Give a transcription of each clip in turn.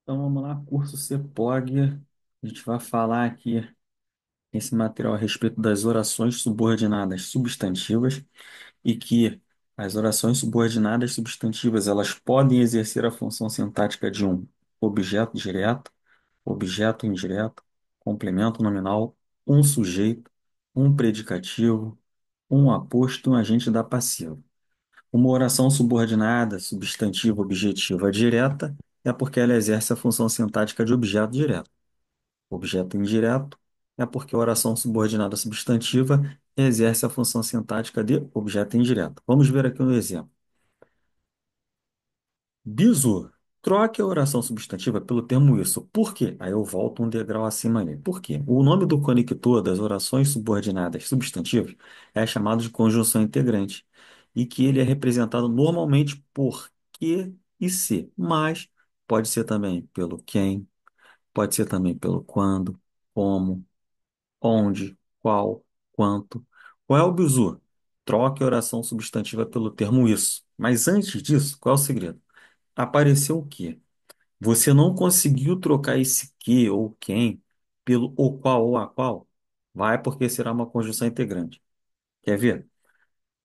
Então vamos lá, curso CPOG. A gente vai falar aqui nesse material a respeito das orações subordinadas substantivas e que as orações subordinadas substantivas elas podem exercer a função sintática de um objeto direto, objeto indireto, complemento nominal, um sujeito, um predicativo, um aposto e um agente da passiva. Uma oração subordinada, substantiva, objetiva, direta é porque ela exerce a função sintática de objeto direto. Objeto indireto é porque a oração subordinada substantiva exerce a função sintática de objeto indireto. Vamos ver aqui um exemplo. Bizu, troque a oração substantiva pelo termo isso. Por quê? Aí eu volto um degrau acima ali. Por quê? O nome do conector das orações subordinadas substantivas é chamado de conjunção integrante e que ele é representado normalmente por que e se, mas pode ser também pelo quem, pode ser também pelo quando, como, onde, qual, quanto. Qual é o bizu? Troque a oração substantiva pelo termo isso. Mas antes disso, qual é o segredo? Apareceu o quê? Você não conseguiu trocar esse que ou quem pelo o qual ou a qual? Vai porque será uma conjunção integrante. Quer ver?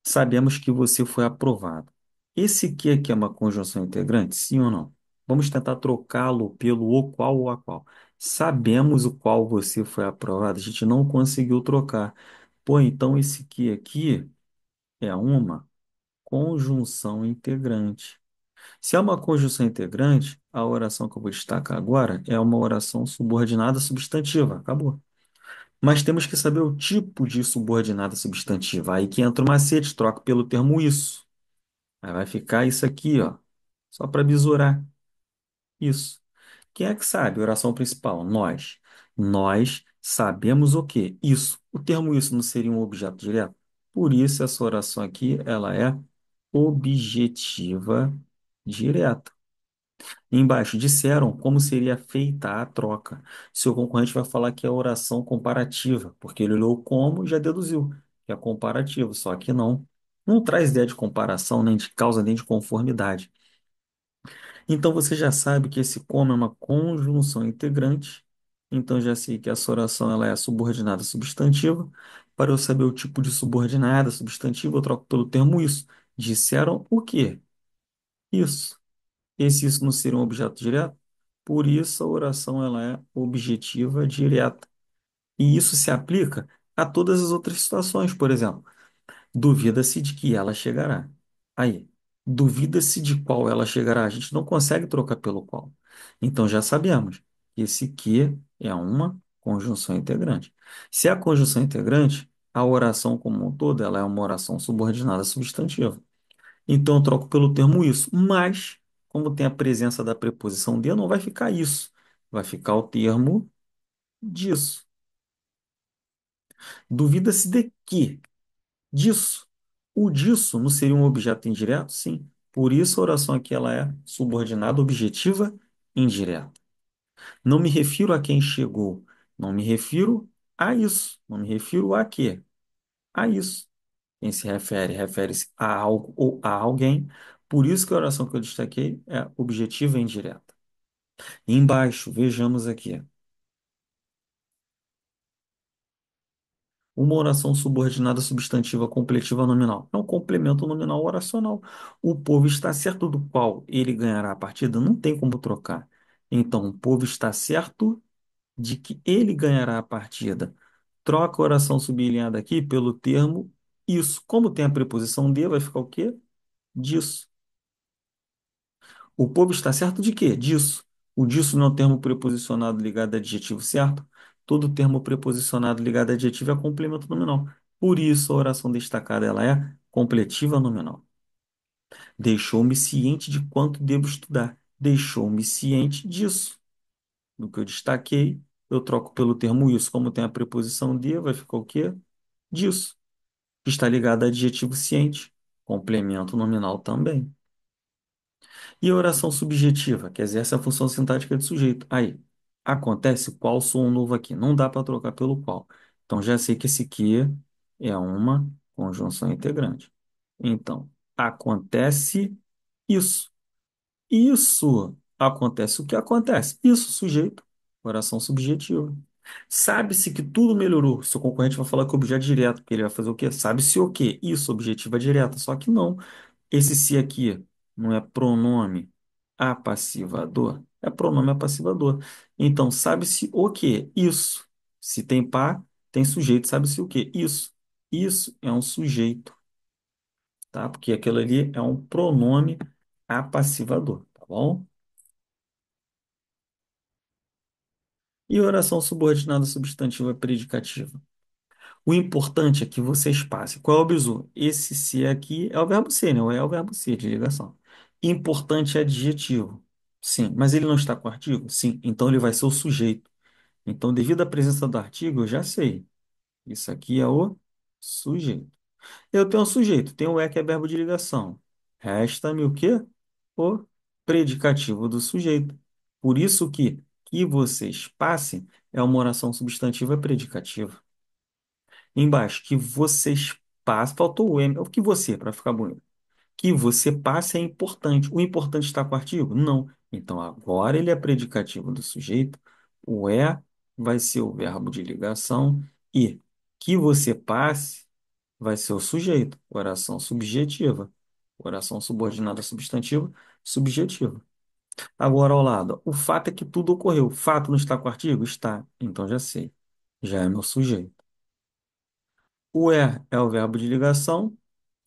Sabemos que você foi aprovado. Esse que aqui é uma conjunção integrante, sim ou não? Vamos tentar trocá-lo pelo o qual ou a qual. Sabemos o qual você foi aprovado, a gente não conseguiu trocar. Pô, então esse que aqui é uma conjunção integrante. Se é uma conjunção integrante, a oração que eu vou destacar agora é uma oração subordinada substantiva. Acabou. Mas temos que saber o tipo de subordinada substantiva. Aí que entra o macete, troca pelo termo isso. Aí vai ficar isso aqui, ó. Só para bisurar. Isso. Quem é que sabe? Oração principal. Nós. Nós sabemos o quê? Isso. O termo isso não seria um objeto direto? Por isso essa oração aqui, ela é objetiva direta. Embaixo, disseram como seria feita a troca. Seu concorrente vai falar que é oração comparativa, porque ele olhou como e já deduziu que é comparativo, só que não. Não traz ideia de comparação, nem de causa, nem de conformidade. Então você já sabe que esse como é uma conjunção integrante. Então já sei que essa oração ela é subordinada substantiva. Para eu saber o tipo de subordinada substantiva, eu troco pelo termo isso. Disseram o quê? Isso. Esse isso não seria um objeto direto? Por isso a oração ela é objetiva direta. E isso se aplica a todas as outras situações. Por exemplo, duvida-se de que ela chegará. Aí, duvida-se de qual ela chegará. A gente não consegue trocar pelo qual. Então já sabemos que esse que é uma conjunção integrante. Se é a conjunção integrante, a oração como um todo, ela é uma oração subordinada substantiva. Então eu troco pelo termo isso. Mas, como tem a presença da preposição de, não vai ficar isso. Vai ficar o termo disso. Duvida-se de quê? Disso. O disso não seria um objeto indireto? Sim. Por isso a oração aqui ela é subordinada objetiva indireta. Não me refiro a quem chegou. Não me refiro a isso. Não me refiro a quê? A isso. Quem se refere, refere-se a algo ou a alguém. Por isso que a oração que eu destaquei é objetiva e indireta. E embaixo, vejamos aqui. Uma oração subordinada substantiva completiva nominal. É um complemento nominal oracional. O povo está certo do qual ele ganhará a partida? Não tem como trocar. Então, o povo está certo de que ele ganhará a partida. Troca a oração sublinhada aqui pelo termo isso. Como tem a preposição de, vai ficar o quê? Disso. O povo está certo de quê? Disso. O disso não é um termo preposicionado ligado a adjetivo certo? Todo termo preposicionado ligado a adjetivo é complemento nominal. Por isso, a oração destacada ela é completiva nominal. Deixou-me ciente de quanto devo estudar. Deixou-me ciente disso. Do que eu destaquei, eu troco pelo termo isso. Como tem a preposição de, vai ficar o quê? Disso. Está ligado a adjetivo ciente. Complemento nominal também. E a oração subjetiva, que exerce a função sintática de sujeito. Aí, acontece qual som novo aqui. Não dá para trocar pelo qual. Então, já sei que esse que é uma conjunção integrante. Então, acontece isso. Isso. Acontece o que acontece. Isso, sujeito, oração subjetiva. Sabe-se que tudo melhorou. Seu concorrente vai falar que é objeto direto, porque ele vai fazer o quê? Sabe-se o quê? Isso, objetiva direta. Só que não. Esse se aqui não é pronome apassivador, é pronome apassivador. Então, sabe-se o quê? Isso. Se tem par, tem sujeito, sabe-se o quê? Isso. Isso é um sujeito, tá? Porque aquilo ali é um pronome apassivador, tá bom? E oração subordinada substantiva predicativa. O importante é que vocês passem. Qual é o bizu? Esse se aqui é o verbo ser, né? Ou é o verbo ser de ligação. Importante é adjetivo. Sim. Mas ele não está com o artigo? Sim. Então ele vai ser o sujeito. Então, devido à presença do artigo, eu já sei. Isso aqui é o sujeito. Eu tenho um sujeito, tenho o é que é verbo de ligação. Resta-me o quê? O predicativo do sujeito. Por isso que vocês passem é uma oração substantiva predicativa. Embaixo, que vocês passem, faltou o M, o que você, para ficar bonito. Que você passe é importante. O importante está com o artigo? Não. Então agora ele é predicativo do sujeito. O é vai ser o verbo de ligação e que você passe vai ser o sujeito. Oração subjetiva. Oração subordinada substantiva, subjetiva. Agora ao lado, o fato é que tudo ocorreu. Fato não está com o artigo? Está. Então já sei. Já é meu sujeito. O é o verbo de ligação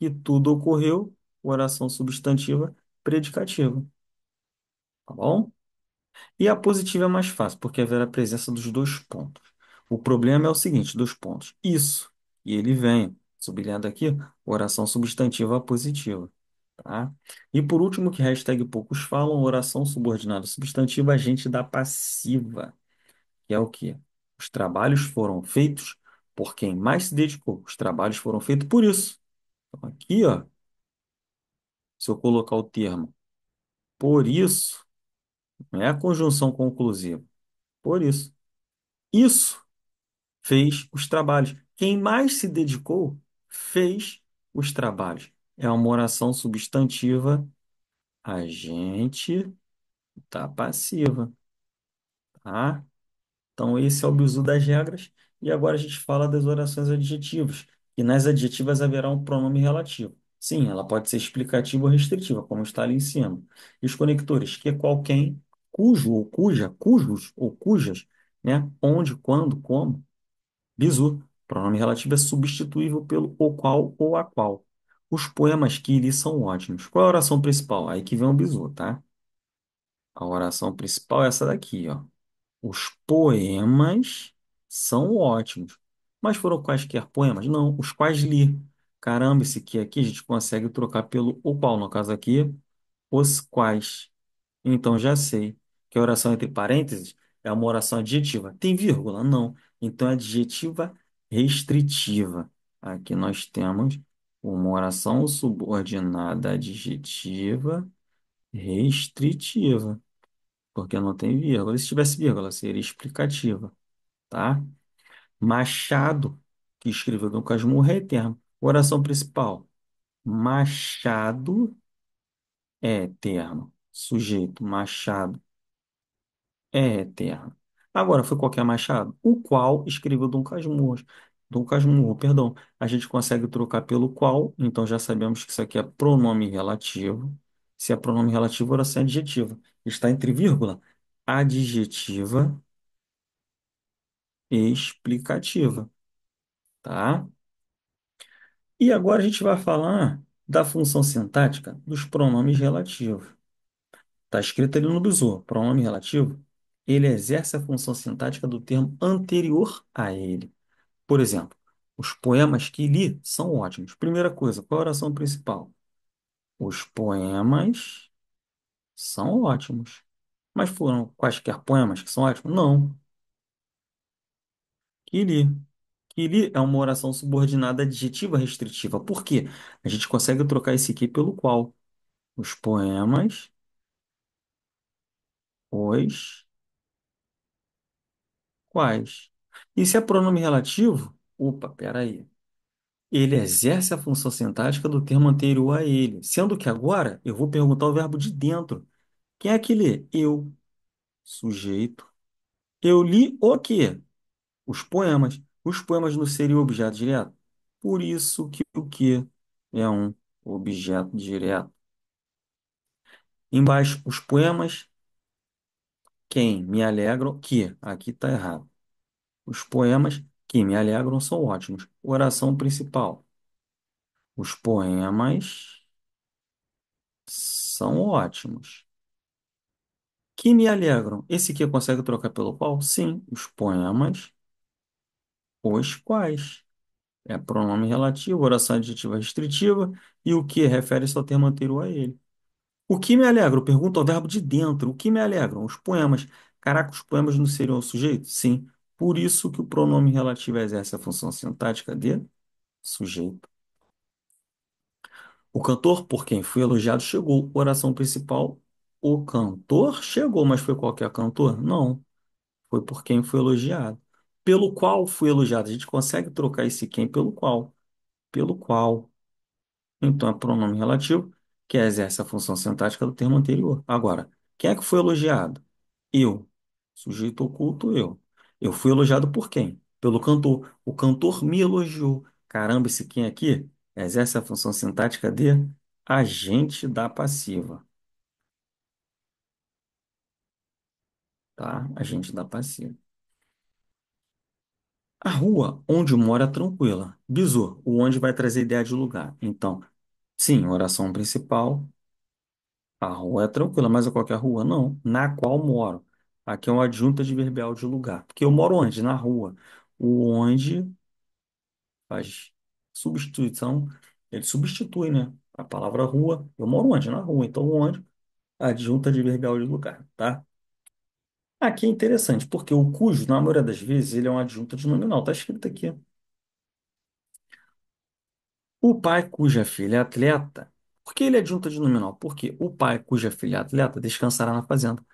e tudo ocorreu, oração substantiva predicativa, tá bom? E a positiva é mais fácil, porque haverá a presença dos dois pontos. O problema é o seguinte, dois pontos. Isso, e ele vem, sublinhado aqui, oração substantiva positiva, tá? E por último, que hashtag poucos falam, oração subordinada substantiva, agente da passiva, que é o quê? Os trabalhos foram feitos por quem mais se dedicou. Os trabalhos foram feitos por isso. Então, aqui, ó, se eu colocar o termo por isso, não é a conjunção conclusiva. Por isso. Isso fez os trabalhos. Quem mais se dedicou fez os trabalhos. É uma oração substantiva, agente da passiva, tá? Então, esse é o bizu das regras. E agora a gente fala das orações adjetivas. E nas adjetivas haverá um pronome relativo. Sim, ela pode ser explicativa ou restritiva, como está ali em cima. E os conectores, que é qualquer, cujo ou cuja, cujos ou cujas, né? Onde, quando, como. Bizu. Pronome relativo é substituível pelo o qual ou a qual. Os poemas que li são ótimos. Qual é a oração principal? Aí que vem o bizu, tá? A oração principal é essa daqui, ó. Os poemas são ótimos. Mas foram quaisquer poemas? Não, os quais li. Caramba, esse aqui a gente consegue trocar pelo o qual, no caso aqui, os quais. Então já sei que a oração entre parênteses é uma oração adjetiva. Tem vírgula? Não. Então é adjetiva restritiva. Aqui nós temos uma oração subordinada adjetiva restritiva, porque não tem vírgula. Se tivesse vírgula, seria explicativa, tá? Machado, que escreveu Dom Casmurro, é eterno. Oração principal. Machado é eterno. Sujeito, Machado é eterno. Agora, foi qualquer Machado, o qual escreveu Dom Casmurro. Dom Casmurro, perdão. A gente consegue trocar pelo qual, então já sabemos que isso aqui é pronome relativo. Se é pronome relativo, oração é adjetiva. Está entre vírgula, adjetiva explicativa, tá? E agora a gente vai falar da função sintática dos pronomes relativos. Está escrito ali no bizu, pronome relativo, ele exerce a função sintática do termo anterior a ele. Por exemplo, os poemas que li são ótimos. Primeira coisa, qual é a oração principal? Os poemas são ótimos. Mas foram quaisquer poemas que são ótimos? Não. Que li. Que li é uma oração subordinada adjetiva restritiva. Por quê? A gente consegue trocar esse aqui pelo qual. Os poemas, os quais. E se é pronome relativo? Opa, peraí. Ele exerce a função sintática do termo anterior a ele. Sendo que agora eu vou perguntar o verbo de dentro. Quem é que lê? Eu, sujeito. Eu li o quê? Os poemas. Os poemas não seriam objeto direto? Por isso que o quê é um objeto direto. Embaixo, os poemas, quem me alegram, que, aqui está errado. Os poemas que me alegram são ótimos. Oração principal. Os poemas são ótimos. Que me alegram. Esse aqui consegue trocar pelo qual? Sim, os poemas, os quais. É pronome relativo, oração adjetiva restritiva, e o que refere-se ao termo anterior a ele. O que me alegra? Pergunta ao verbo de dentro. O que me alegram? Os poemas. Caraca, os poemas não seriam o sujeito? Sim. Por isso que o pronome relativo exerce a função sintática de sujeito. O cantor por quem foi elogiado chegou. Oração principal. O cantor chegou, mas foi qualquer cantor? Não. Foi por quem foi elogiado. Pelo qual foi elogiado. A gente consegue trocar esse quem pelo qual. Pelo qual. Então, é pronome relativo que exerce a função sintática do termo anterior. Agora, quem é que foi elogiado? Eu. Sujeito oculto, eu. Eu fui elogiado por quem? Pelo cantor. O cantor me elogiou. Caramba, esse quem aqui exerce a função sintática de agente da passiva, tá? Agente da passiva. A rua onde mora é tranquila. Bizu, o onde vai trazer ideia de lugar. Então, sim, oração principal. A rua é tranquila, mas é qualquer rua? Não. Na qual moro. Aqui é uma adjunta adverbial de lugar. Porque eu moro onde? Na rua. O onde faz substituição, ele substitui, né? A palavra rua. Eu moro onde? Na rua. Então, onde? Adjunta adverbial de lugar, tá? Aqui é interessante, porque o cujo, na maioria das vezes, ele é um adjunto de nominal. Tá escrito aqui. O pai cuja filha é atleta. Por que ele é adjunta de nominal? Porque o pai cuja filha é atleta descansará na fazenda.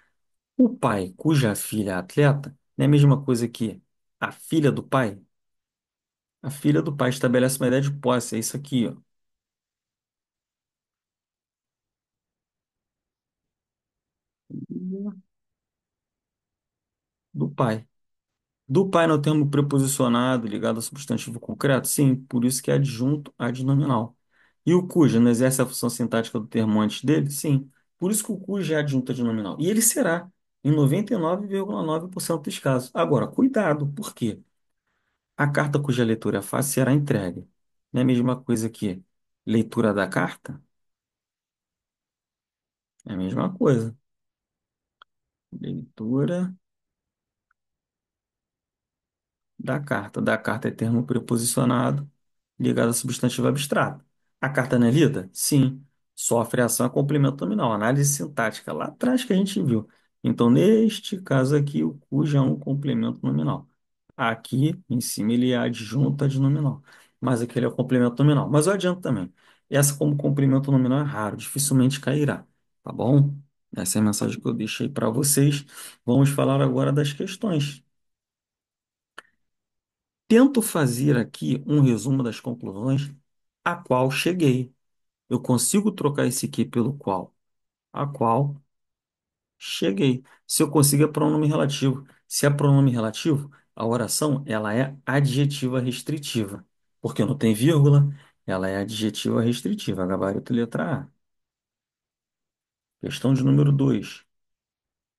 O pai cuja filha é atleta não é a mesma coisa que a filha do pai? A filha do pai estabelece uma ideia de posse. É isso aqui, ó. Do pai. Do pai no termo preposicionado ligado ao substantivo concreto? Sim, por isso que é adjunto adnominal. E o cuja não exerce a função sintática do termo antes dele? Sim, por isso que o cuja é adjunto adnominal. E ele será em 99,9% dos casos. Agora, cuidado, por quê? A carta cuja leitura é fácil será entregue. Não é a mesma coisa que leitura da carta? É a mesma coisa. Leitura da carta. Da carta é termo preposicionado ligado a substantivo abstrato. A carta não é lida? Sim. Sofre ação a complemento nominal. Análise sintática, lá atrás que a gente viu. Então, neste caso aqui, o cuja é um complemento nominal. Aqui, em cima, ele é adjunta de nominal. Mas aqui ele é o complemento nominal. Mas eu adianto também. Essa como complemento nominal é raro, dificilmente cairá. Tá bom? Essa é a mensagem que eu deixei para vocês. Vamos falar agora das questões. Tento fazer aqui um resumo das conclusões a qual cheguei. Eu consigo trocar esse aqui pelo qual, a qual cheguei. Se eu consigo é pronome relativo. Se é pronome relativo, a oração ela é adjetiva restritiva. Porque não tem vírgula, ela é adjetiva restritiva. Gabarito letra A. Questão de número 2.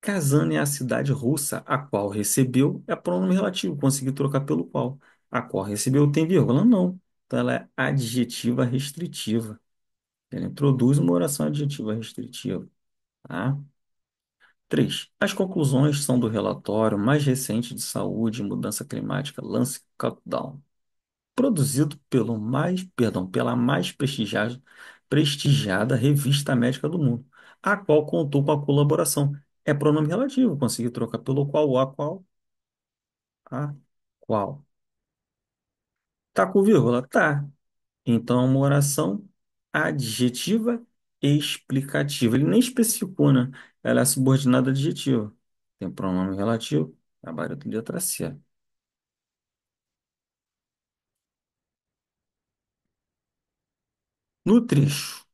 Kazan é a cidade russa a qual recebeu é pronome relativo. Consegui trocar pelo qual. A qual recebeu tem vírgula? Não. Então ela é adjetiva restritiva. Ela introduz uma oração adjetiva restritiva. Tá? 3. As conclusões são do relatório mais recente de saúde e mudança climática, Lance Countdown, produzido pela mais prestigiada revista médica do mundo, a qual contou com a colaboração. É pronome relativo, consegui trocar pelo qual, o a qual, a qual. Tá com vírgula? Tá. Então, é uma oração adjetiva explicativa. Ele nem especificou, né? Ela é subordinada adjetiva. Tem pronome relativo, gabarito letra C. No trecho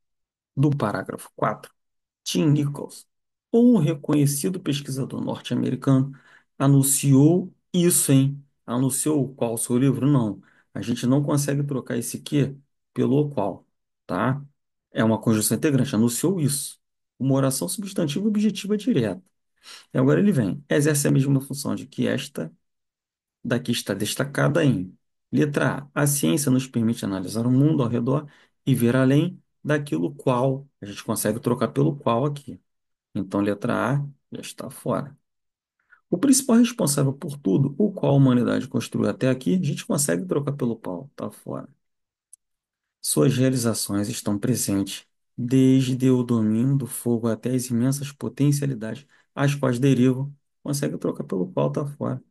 do parágrafo 4, Tim Nichols ou um reconhecido pesquisador norte-americano anunciou isso, hein? Anunciou qual o seu livro? Não. A gente não consegue trocar esse que pelo o qual, tá? É uma conjunção integrante, anunciou isso. Uma oração substantiva objetiva direta. E agora ele vem, exerce a mesma função de que esta daqui está destacada em letra A. A ciência nos permite analisar o mundo ao redor e ver além daquilo qual. A gente consegue trocar pelo qual aqui. Então, letra A já está fora. O principal responsável por tudo, o qual a humanidade construiu até aqui, a gente consegue trocar pelo qual, está fora. Suas realizações estão presentes desde o domínio do fogo até as imensas potencialidades às quais derivam, consegue trocar pelo qual, está fora.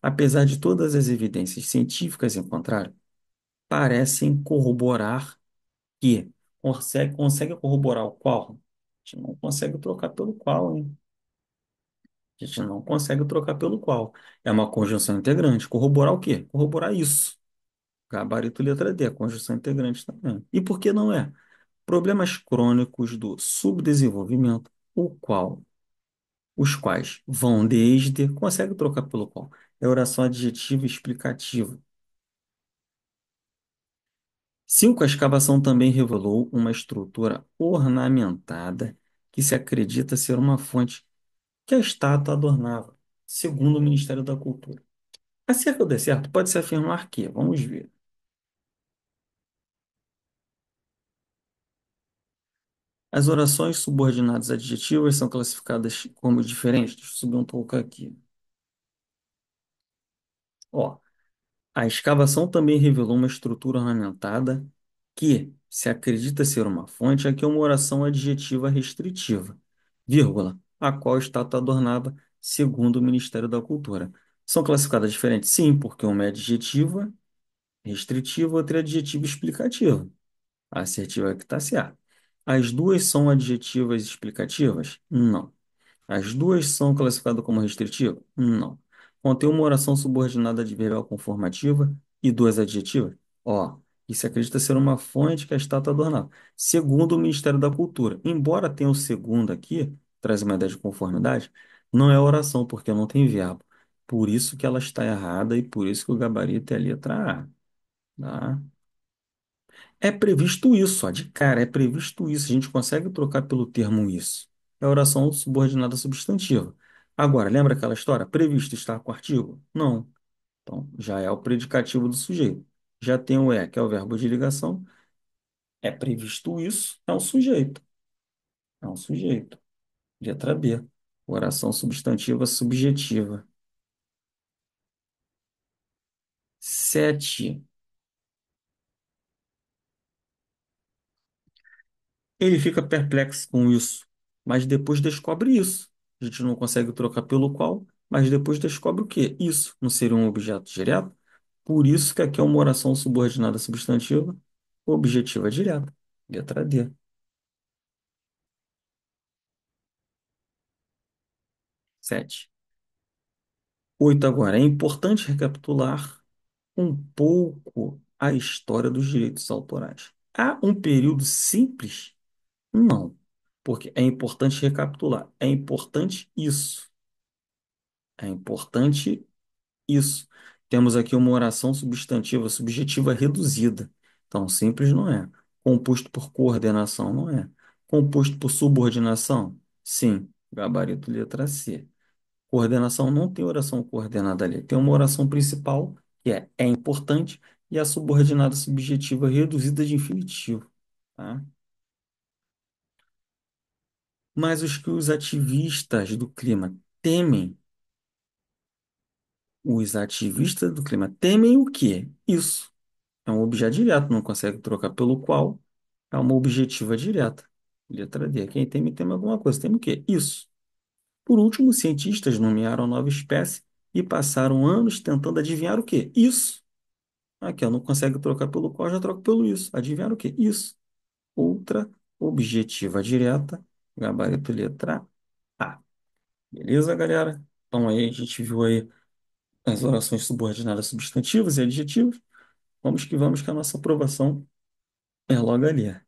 Apesar de todas as evidências científicas em contrário, parecem corroborar que consegue corroborar o qual? A gente não consegue trocar pelo qual, hein? A gente não consegue trocar pelo qual. É uma conjunção integrante. Corroborar o quê? Corroborar isso. Gabarito letra D, conjunção integrante também. E por que não é? Problemas crônicos do subdesenvolvimento, os quais vão desde, consegue trocar pelo qual? É oração adjetiva explicativa. 5. A escavação também revelou uma estrutura ornamentada que se acredita ser uma fonte que a estátua adornava, segundo o Ministério da Cultura. Acerca do deserto, pode-se afirmar que, vamos ver, as orações subordinadas adjetivas são classificadas como diferentes. Deixa eu subir um pouco aqui. Ó, a escavação também revelou uma estrutura ornamentada que se acredita ser uma fonte, aqui é uma oração adjetiva restritiva, vírgula, a qual a estátua adornava, segundo o Ministério da Cultura. São classificadas diferentes? Sim, porque uma é adjetiva restritiva, outra é adjetiva explicativa. A assertiva é que está certa. As duas são adjetivas explicativas? Não. As duas são classificadas como restritivas? Não. Contém uma oração subordinada adverbial conformativa e duas adjetivas? Ó, isso acredita ser uma fonte que a estátua adornava. Segundo o Ministério da Cultura. Embora tenha o segundo aqui, traz uma ideia de conformidade, não é oração, porque não tem verbo. Por isso que ela está errada e por isso que o gabarito é a letra A. Tá? É previsto isso, ó, de cara, é previsto isso. A gente consegue trocar pelo termo isso. É oração subordinada substantiva. Agora, lembra aquela história? Previsto estar com o artigo? Não. Então, já é o predicativo do sujeito. Já tem o é, que é o verbo de ligação. É previsto isso, é um sujeito. É um sujeito. Letra B. Oração substantiva subjetiva. 7. Ele fica perplexo com isso, mas depois descobre isso. A gente não consegue trocar pelo qual, mas depois descobre o quê? Isso não seria um objeto direto? Por isso que aqui é uma oração subordinada substantiva, objetiva direta. Letra D. 7. 8 agora. É importante recapitular um pouco a história dos direitos autorais. Há um período simples? Não. Porque é importante recapitular. É importante isso. É importante isso. Temos aqui uma oração substantiva subjetiva reduzida. Então, simples não é. Composto por coordenação não é. Composto por subordinação? Sim. Gabarito letra C. Coordenação não tem oração coordenada ali. Tem uma oração principal, que é importante, e a subordinada subjetiva reduzida de infinitivo. Tá? Mas os que os ativistas do clima temem, os ativistas do clima temem o quê? Isso. É um objeto direto, não consegue trocar pelo qual. É uma objetiva direta. Letra D. Quem tem alguma coisa. Tem o quê? Isso. Por último, os cientistas nomearam nova espécie e passaram anos tentando adivinhar o quê? Isso. Aqui, ó, não consegue trocar pelo qual, já troca pelo isso. Adivinhar o quê? Isso. Outra objetiva direta. Gabarito letra A. Beleza, galera? Então aí a gente viu aí as orações subordinadas substantivas e adjetivos. Vamos que a nossa aprovação é logo ali.